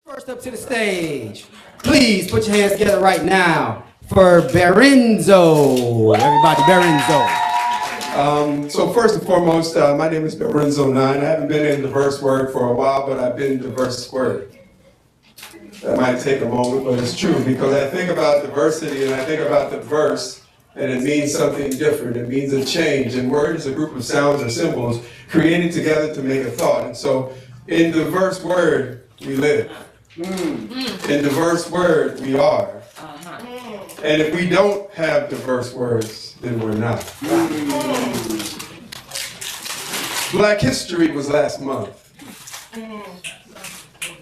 First up to the stage, please put your hands together right now for Berenzo. Everybody, Berenzo. So first and foremost, my name is Berenzo 9. I haven't been in Diverse Word for a while, but I've been in Diverse Word. That might take a moment, but it's true because I think about diversity and I think about diverse, and it means something different. It means a change. And word is a group of sounds or symbols created together to make a thought. And so in Diverse Word, we live. In Diverse Word, we are. And if we don't have diverse words, then we're not. Black History was last month,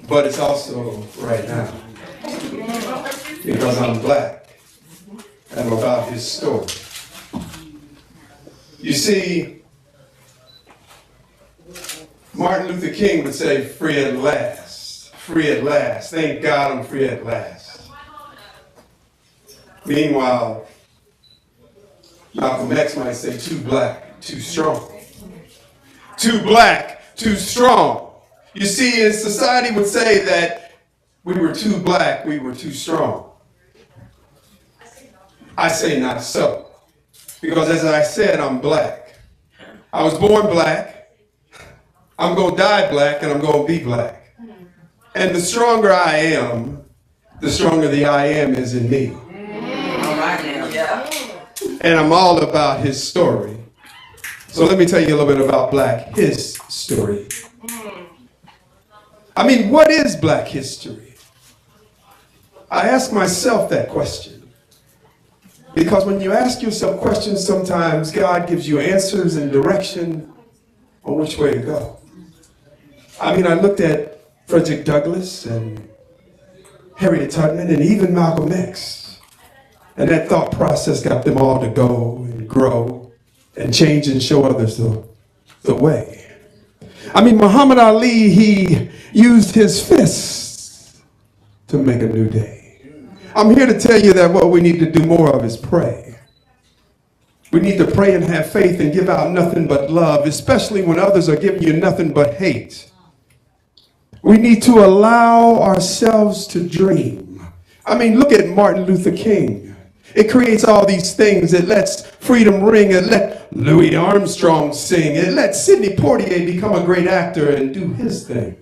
but it's also right now. Because I'm black, I'm about his story. You see, Martin Luther King would say, free at last, free at last. Thank God I'm free at last. Meanwhile, Malcolm X might say, too black, too strong. Too black, too strong. You see, in society would say that we were too black, we were too strong. I say not so. Because as I said, I'm black. I was born black. I'm going to die black, and I'm going to be black. And the stronger I am, the stronger the I am is in me. And I'm all about his story. So let me tell you a little bit about Black history. I mean, what is Black history? I ask myself that question. Because when you ask yourself questions, sometimes God gives you answers and direction on which way to go. I mean, I looked at Frederick Douglass and Harriet Tubman and even Malcolm X. And that thought process got them all to go and grow and change and show others the way. I mean, Muhammad Ali, he used his fists to make a new day. I'm here to tell you that what we need to do more of is pray. We need to pray and have faith and give out nothing but love, especially when others are giving you nothing but hate. We need to allow ourselves to dream. I mean, look at Martin Luther King. It creates all these things. It lets freedom ring. It let Louis Armstrong sing. It let Sidney Poitier become a great actor and do his thing.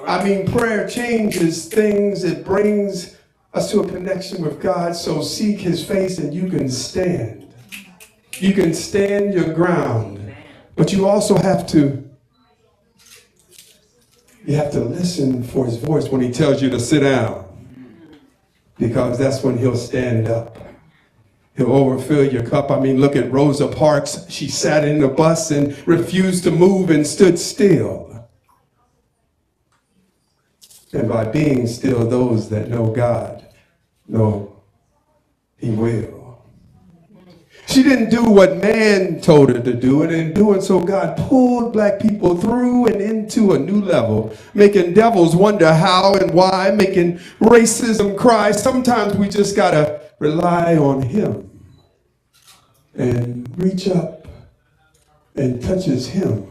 I mean, prayer changes things. It brings us to a connection with God. So seek his face and you can stand. You can stand your ground. But you also have to listen for his voice when he tells you to sit down. Because that's when he'll stand up. He'll overfill your cup. I mean, look at Rosa Parks. She sat in the bus and refused to move and stood still. And by being still, those that know God know he will. She didn't do what man told her to do, and in doing so, God pulled black people through and into a new level, making devils wonder how and why, making racism cry. Sometimes we just gotta rely on him and reach up and touch his hem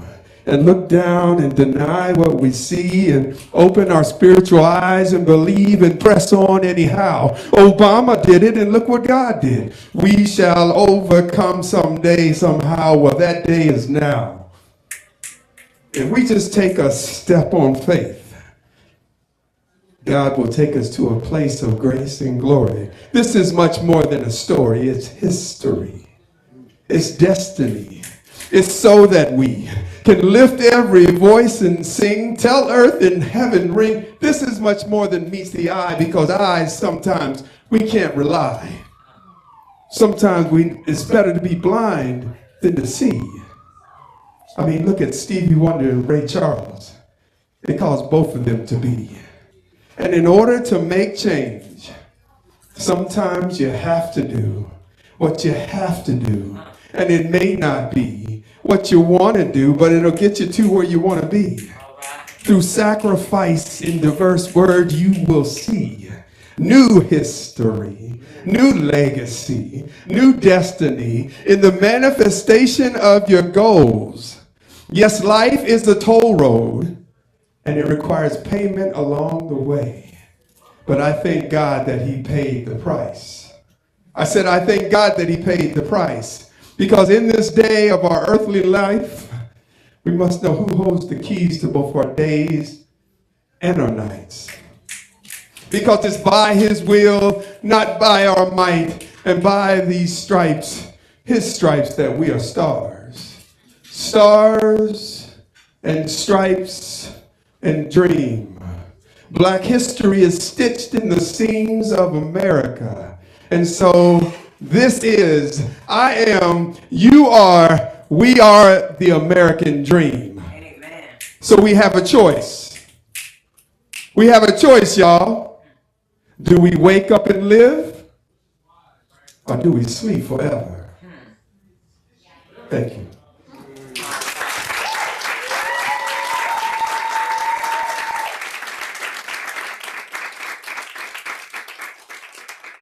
and look down and deny what we see and open our spiritual eyes and believe and press on anyhow. Obama did it, and look what God did. We shall overcome someday, somehow. Well, that day is now. If we just take a step on faith, God will take us to a place of grace and glory. This is much more than a story. It's history. It's destiny. It's so that we can lift every voice and sing, tell earth and heaven ring. This is much more than meets the eye, because eyes sometimes we can't rely. Sometimes it's better to be blind than to see. I mean, look at Stevie Wonder and Ray Charles. It caused both of them to be. And in order to make change, sometimes you have to do what you have to do. And it may not be what you want to do, but it'll get you to where you want to be. Through sacrifice in Diverse Word, you will see new history, new legacy, new destiny in the manifestation of your goals. Yes, life is a toll road, and it requires payment along the way. But I thank God that he paid the price. I said, I thank God that he paid the price. Because in this day of our earthly life, we must know who holds the keys to both our days and our nights. Because it's by his will, not by our might, and by these stripes, his stripes, that we are stars. Stars and stripes and dream. Black history is stitched in the seams of America. And so this is, I am, you are, we are the American dream. Amen. So we have a choice. We have a choice, y'all. Do we wake up and live? Or do we sleep forever? Thank you.